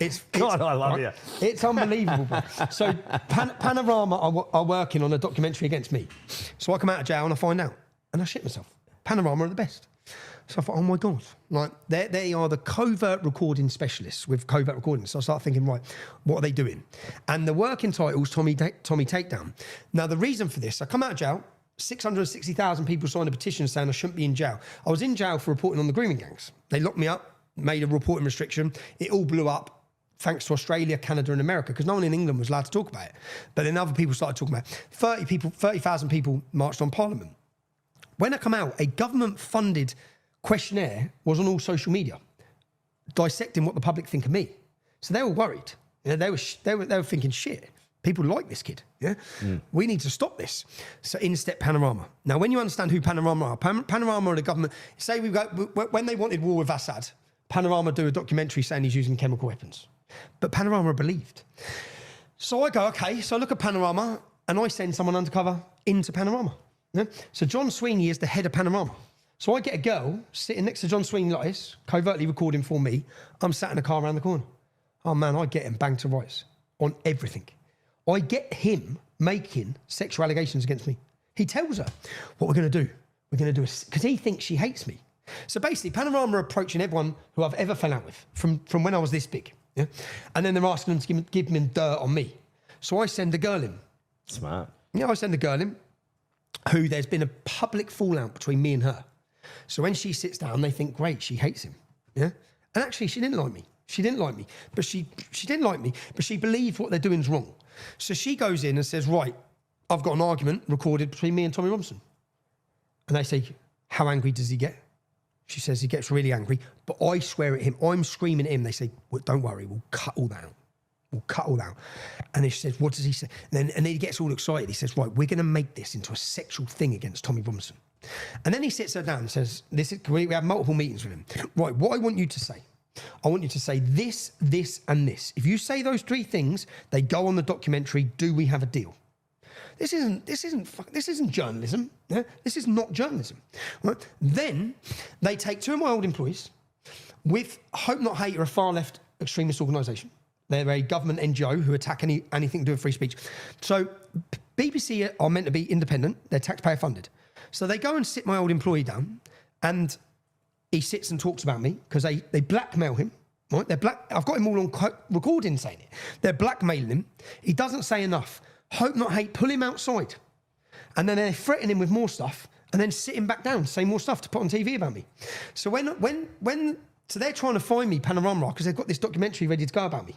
it. God, I love you. It's unbelievable, bro. So Panorama are working on a documentary against me. So I come out of jail and I find out. And I shit myself. Panorama are the best. So I thought, oh my God. Like, they are the covert recording specialists with covert recordings. So I start thinking, right, what are they doing? And the working title's Tommy Takedown. Now, the reason for this, I come out of jail, 660,000 people signed a petition saying I shouldn't be in jail. I was in jail for reporting on the grooming gangs. They locked me up, made a reporting restriction. It all blew up thanks to Australia, Canada and America, because no one in England was allowed to talk about it. But then other people started talking about it. 30,000 people marched on Parliament. When I come out, a government-funded questionnaire was on all social media, dissecting what the public think of me. So they were worried. You know, they were thinking, shit, people like this kid. Yeah, we need to stop this. So in step Panorama. Now, when you understand who Panorama are, Panorama are the government. Say when they wanted war with Assad, Panorama do a documentary saying he's using chemical weapons, but Panorama are believed. So I go, okay. So I look at Panorama and I send someone undercover into Panorama. Yeah? So John Sweeney is the head of Panorama. So I get a girl sitting next to John Sweeney like this, covertly recording for me. I'm sat in a car around the corner. Oh man, I get him banged to rights on everything. I get him making sexual allegations against me. He tells her, what we're going to do, because he thinks she hates me. So basically, Panorama are approaching everyone who I've ever fell out with from when I was this big. Yeah? And then they're asking them to give them dirt on me. So I send a girl in. Smart. Yeah, I send a girl in who there's been a public fallout between me and her. So when she sits down, they think, great, she hates him. Yeah? And actually, she didn't like me. She didn't like me. But she didn't like me, but she believed what they're doing is wrong. So she goes in and says, right, I've got an argument recorded between me and Tommy Robinson. And they say, how angry does he get? She says he gets really angry, but I swear at him. I'm screaming at him. They say, well, don't worry, we'll cut all that out. We'll cut all that out. And he says, what does he say? And then he gets all excited. He says, right, we're going to make this into a sexual thing against Tommy Robinson. And then he sits her down and says, we have multiple meetings with him. Right, what I want you to say, I want you to say this, this, and this. If you say those three things, they go on the documentary. Do we have a deal? This isn't journalism. Yeah? This is not journalism. Right? Then they take two of my old employees with Hope Not Hate, are a far left extremist organisation. They're a government NGO who attack anything to do with free speech. So BBC are meant to be independent. They're taxpayer funded. So they go and sit my old employee down, and he sits and talks about me because they blackmail him. Right? I've got him all on recording saying it. They're blackmailing him. He doesn't say enough. Hope Not Hate, pull him outside. And then they threaten him with more stuff and then sit him back down, say more stuff to put on TV about me. So so they're trying to find me, Panorama, because they've got this documentary ready to go about me.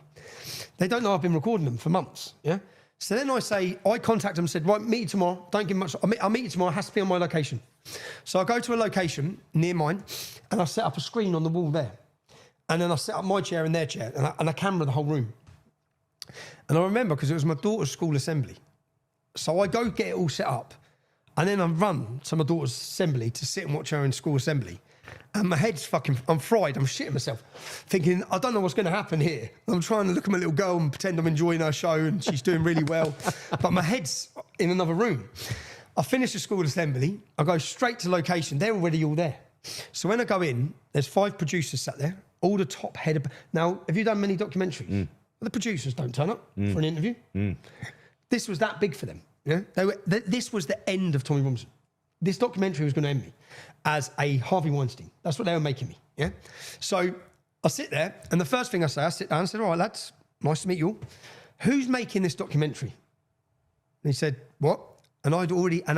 They don't know I've been recording them for months, yeah? So then I contact them and said, right, meet you tomorrow. Don't give much. I'll meet you tomorrow. It has to be on my location. So I go to a location near mine and I set up a screen on the wall there. And then I set up my chair and their chair and I camera the whole room. And I remember because it was my daughter's school assembly. So I go get it all set up and then I run to my daughter's assembly to sit and watch her in school assembly. And my head's I'm fried. I'm shitting myself, thinking, I don't know what's going to happen here. I'm trying to look at my little girl and pretend I'm enjoying her show and she's doing really well. But my head's in another room. I finish the school assembly. I go straight to location. They're already all there. So when I go in, there's 5 producers sat there, all the top head of... Now, have you done many documentaries? Well, the producers don't turn up for an interview. This was that big for them. Yeah? This was the end of Tommy Robinson. This documentary was going to end me as a Harvey Weinstein. That's what they were making me, yeah? So I sit there, and the first thing I sit down and said, all right, lads, nice to meet you all. Who's making this documentary? And he said, what? And I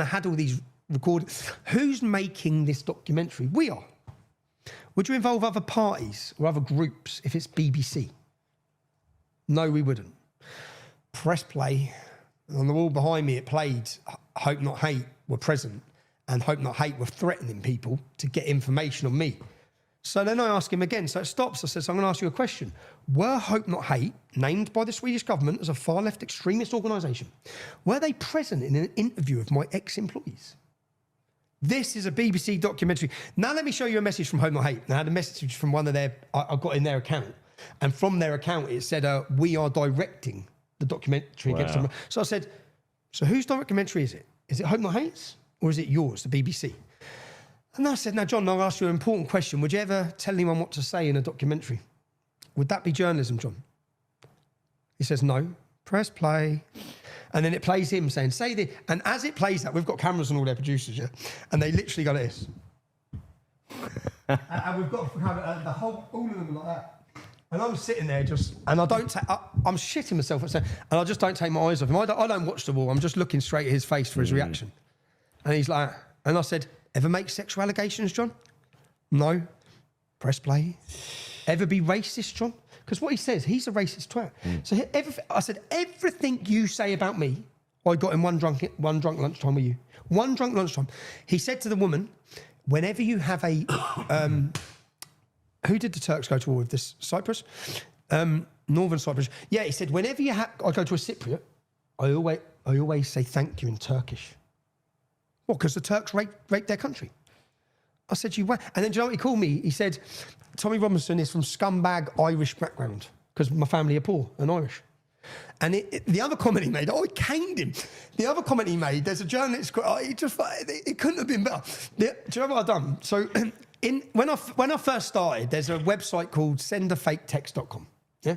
had all these recorded. Who's making this documentary? We are. Would you involve other parties or other groups if it's BBC? No, we wouldn't. Press play. On the wall behind me, it played Hope Not Hate were present, and Hope Not Hate were threatening people to get information on me. So then I ask him again, so it stops. I said, so I'm going to ask you a question. Were Hope Not Hate, named by the Swedish government as a far-left extremist organisation, were they present in an interview of my ex-employees? This is a BBC documentary. Now let me show you a message from Hope Not Hate. And I had a message from one of their, I got in their account. And from their account, it said, we are directing the documentary against them. So I said, so whose documentary is it? Is it Hope Not Hate's? Or is it yours, the BBC? And I said, now, John, I'll ask you an important question. Would you ever tell anyone what to say in a documentary? Would that be journalism, John? He says, no. Press play. And then it plays him saying, say this. And as it plays that, we've got cameras on all their producers, yeah? And they literally go like this. And we've got the whole, all of them like that. And I'm sitting there just, and I don't take, I'm shitting myself, and I just don't take my eyes off him. I don't watch the wall. I'm just looking straight at his face for his reaction. And he's like, and I said, ever make sexual allegations, John? No. Press play. Ever be racist, John? Because what he says, he's a racist twat. So I said, everything you say about me, I got in one drunk lunchtime with you. One drunk lunchtime. He said to the woman, whenever you have a... who did the Turks go to war with this? Cyprus? Northern Cyprus. Yeah, he said, whenever I go to a Cypriot, I always say thank you in Turkish. What, because the Turks raped their country? I said, you won't. And then do you know what he called me? He said, Tommy Robinson is from scumbag Irish background, because my family are poor and Irish. And the other comment he made, I caned him. The other comment he made, there's a journalist, it couldn't have been better. Do you know what I've done? So when I first started, there's a website called sendafaketext.com. Yeah.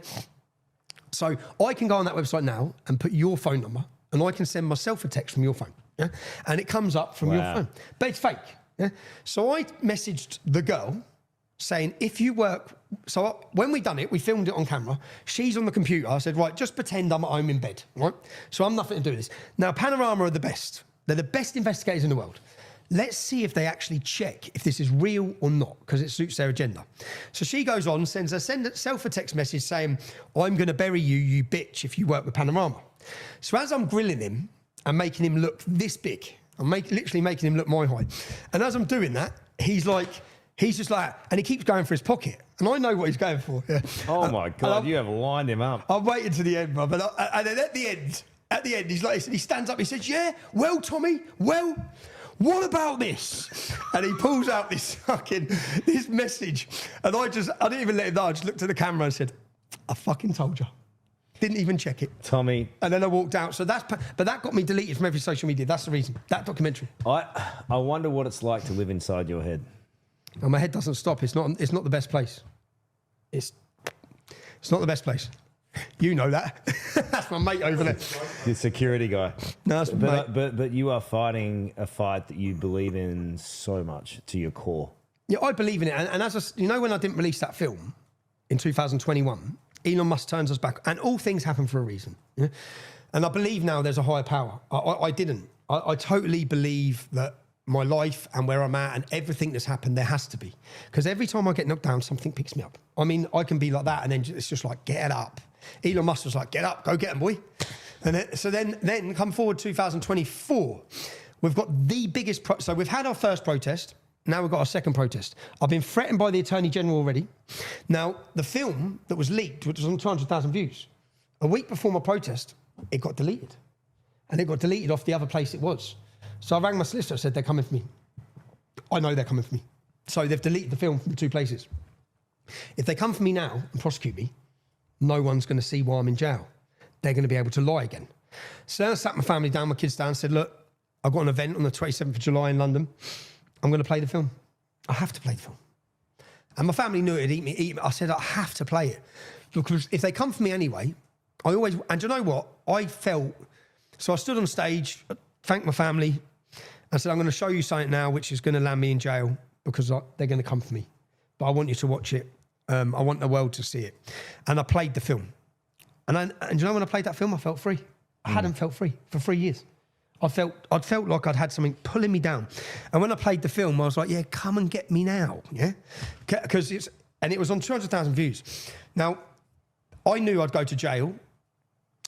So I can go on that website now and put your phone number, and I can send myself a text from your phone. Yeah. And it comes up from your phone. But it's fake. Yeah. So I messaged the girl saying, if you work... So when we done it, we filmed it on camera. She's on the computer. I said, right, just pretend I'm at home in bed, right? So I'm nothing to do with this. Now, Panorama are the best. They're the best investigators in the world. Let's see if they actually check if this is real or not, because it suits their agenda. So she goes on, sends herself a text message saying, I'm going to bury you, you bitch, if you work with Panorama. So as I'm grilling him and making him look this big, I'm literally making him look my height. And as I'm doing that, he's just like, and he keeps going for his pocket. And I know what he's going for. Yeah. Oh my God, you have lined him up. I'm waiting to the end, bro. And then at the end, he's like, he stands up, he says, yeah, well, Tommy, well, what about this? And he pulls out this message. And I didn't even let him know. I just looked at the camera and said, I fucking told you. Didn't even check it. Tommy. And then I walked out. So but that got me deleted from every social media. That's the reason. That documentary. I wonder what it's like to live inside your head. And my head doesn't stop. It's not the best place. It's not the best place. You know that. That's my mate over there. The security guy. No, but you are fighting a fight that you believe in so much to your core. Yeah, I believe in it. And when I didn't release that film in 2021, Elon Musk turns us back, and all things happen for a reason. Yeah? And I believe now there's a higher power. I didn't. I totally believe that my life and where I'm at and everything that's happened, there has to be. Because every time I get knocked down, something picks me up. I mean, I can be like that, and then it's just like, get up. Elon Musk was like, get up, go get him, boy. And then come forward 2024, we've got the biggest... So we've had our first protest. Now we've got our second protest. I've been threatened by the Attorney General already. Now, the film that was leaked, which was on 200,000 views, a week before my protest, it got deleted. And it got deleted off the other place it was. So I rang my solicitor, said, they're coming for me. I know they're coming for me. So they've deleted the film from the two places. If they come for me now and prosecute me, no one's going to see why I'm in jail. They're going to be able to lie again. So I sat my family down, my kids down, and said, look, I've got an event on the 27th of July in London. I'm going to play the film. I have to play the film. And my family knew it'd eat me. I said, I have to play it. Because if they come for me anyway, and do you know what? So I stood on stage, thanked my family, and said, I'm going to show you something now which is going to land me in jail because they're going to come for me. But I want you to watch it. I want the world to see it. And I played the film. And you know, when I played that film, I felt free. I hadn't felt free for 3 years. I'd felt like I'd had something pulling me down. And when I played the film, I was like, yeah, come and get me now. Yeah. Because it was on 200,000 views. Now, I knew I'd go to jail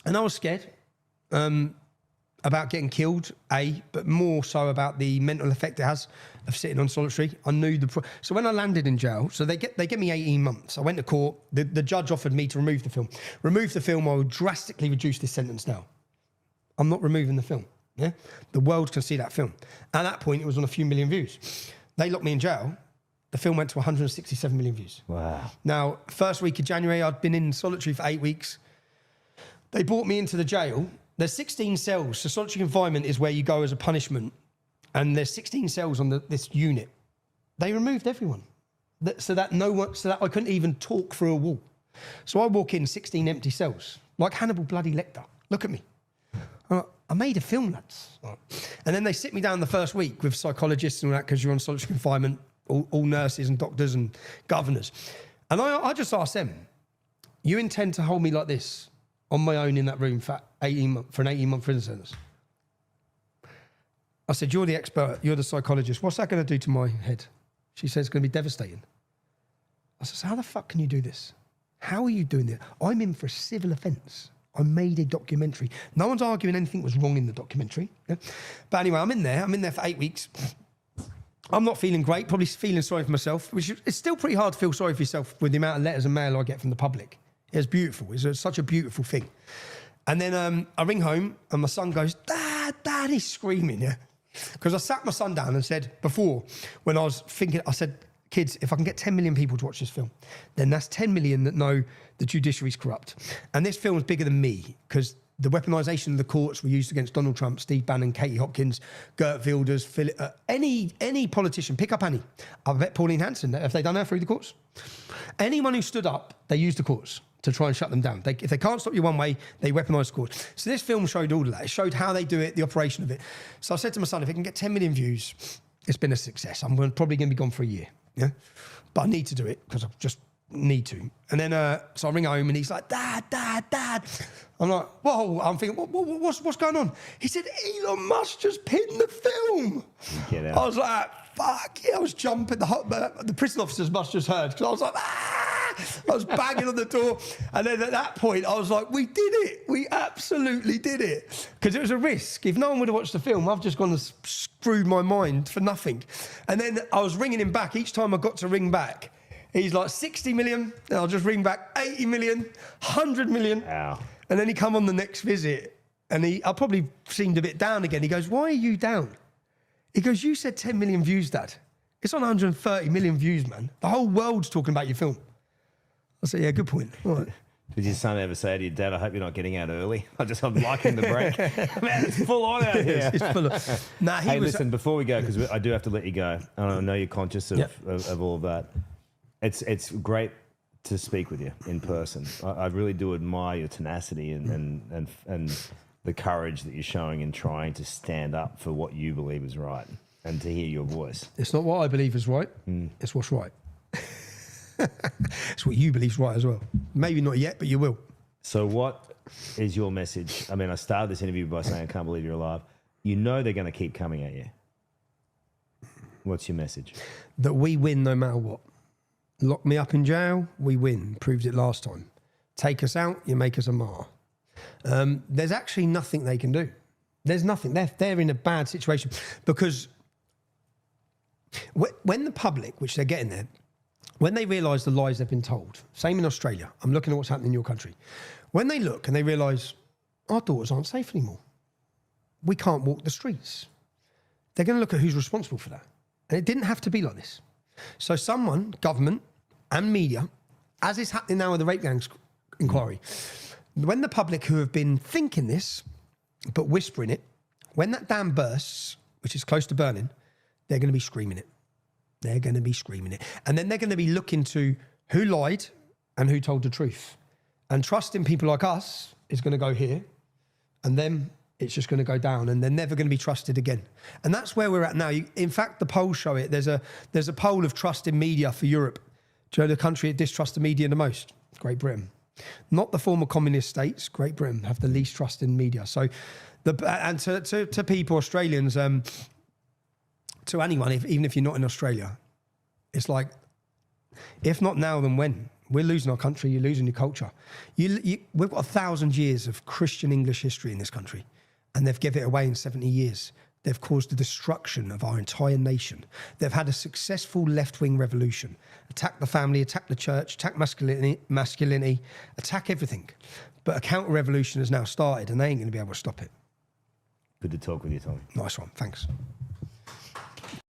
and I was scared about getting killed, but more so about the mental effect it has of sitting on solitary. I knew so when I landed in jail, so they get me 18 months. I went to court. The judge offered me to remove the film. Remove the film, I would drastically reduce this sentence now. I'm not removing the film. Yeah, the world can see that film. At that point, it was on a few million views. They locked me in jail. The film went to 167 million views. Wow. Now, first week of January, I'd been in solitary for 8 weeks. They brought me into the jail. There's 16 cells. So solitary confinement is where you go as a punishment. And there's 16 cells on this unit. They removed everyone. So that I couldn't even talk through a wall. So I walk in 16 empty cells, like Hannibal bloody Lecter. Look at me. I made a film, lads. And then they sit me down the first week with psychologists and all that because you're on solitary confinement, all nurses and doctors and governors. And I just asked them, you intend to hold me like this on my own in that room for an 18-month prison sentence? I said, you're the expert, you're the psychologist. What's that going to do to my head? She said, it's going to be devastating. I said, so how the fuck can you do this? How are you doing it? I'm in for a civil offence. I made a documentary. No one's arguing anything was wrong in the documentary. Yeah? But anyway, I'm in there for 8 weeks. I'm not feeling great, probably feeling sorry for myself, which it's still pretty hard to feel sorry for yourself with the amount of letters and mail I get from the public. It's beautiful. It's such a beautiful thing. And then I ring home and my son goes, Dad, he's screaming, yeah? Because I sat my son down and said before, when I was thinking, I said, kids, if I can get 10 million people to watch this film, then that's 10 million that know the judiciary's corrupt. And this film's bigger than me because the weaponisation of the courts were used against Donald Trump, Steve Bannon, Katie Hopkins, Gert Wilders, any politician, pick up any. I bet Pauline Hanson, have they done her through the courts? Anyone who stood up, they used the courts to try and shut them down. If they can't stop you one way, they weaponise the courts. So this film showed all of that. It showed how they do it, the operation of it. So I said to my son, if it can get 10 million views, it's been a success. I'm probably going to be gone for a year. Yeah, but I need to do it because I just need to. And then, so I ring home and he's like, Dad. I'm like, whoa. I'm thinking, what's going on? He said, Elon Musk just pinned the film. Get out. I was like, fuck yeah. I was jumping. The prison officers must just heard because I was like, I was banging on the door. And then at that point, I was like, we did it. We absolutely did it. Because it was a risk. If no one would have watched the film, I've just gone and screwed my mind for nothing. And then I was ringing him back. Each time I got to ring back, he's like 60 million. Then I'll just ring back 80 million, 100 million. Wow. And then he come on the next visit and I probably seemed a bit down again. He goes, why are you down? He goes, you said 10 million views, Dad. It's on 130 million views, man. The whole world's talking about your film. I said, yeah, good point. All right. Did your son ever say to your dad, I hope you're not getting out early? I'm liking the break. Man, it's full on out here. It's full of... Nah, hey, listen, before we go, because I do have to let you go, and I know you're conscious of all of that. It's great to speak with you in person. I really do admire your tenacity and the courage that you're showing in trying to stand up for what you believe is right and to hear your voice. It's not what I believe is right. It's what's right. It's what you believe is right as well. Maybe not yet, but you will. So what is your message? I mean, I started this interview by saying, I can't believe you're alive. You know they're going to keep coming at you. What's your message? That we win no matter what. Lock me up in jail, we win. Proved it last time. Take us out, you make us a martyr. There's actually nothing they can do. There's nothing. They're in a bad situation because when the public, which they're getting there, when they realise the lies they've been told, same in Australia, I'm looking at what's happening in your country. When they look and they realise our daughters aren't safe anymore, we can't walk the streets, they're going to look at who's responsible for that. And it didn't have to be like this. So someone, government and media, as is happening now with the rape gangs inquiry, when the public who have been thinking this, but whispering it, when that dam bursts, which is close to burning, they're going to be screaming it. They're going to be screaming it. And then they're going to be looking to who lied and who told the truth. And trust in people like us is going to go here. And then it's just going to go down and they're never going to be trusted again. And that's where we're at now. In fact, the polls show it. There's a poll of trust in media for Europe. Do you know the country that distrusts the media the most? Great Britain. Not the former communist states. Great Britain have the least trust in media. So, to people, Australians, to anyone, even if you're not in Australia, it's like, if not now, then when? We're losing our country. You're losing your culture. We've got 1,000 years of Christian English history in this country, and they've given it away in 70 years. They've caused the destruction of our entire nation. They've had a successful left-wing revolution. Attack the family, attack the church, attack masculinity, attack everything. But a counter-revolution has now started, and they ain't going to be able to stop it. Good to talk with you, Tommy. Nice one. Thanks.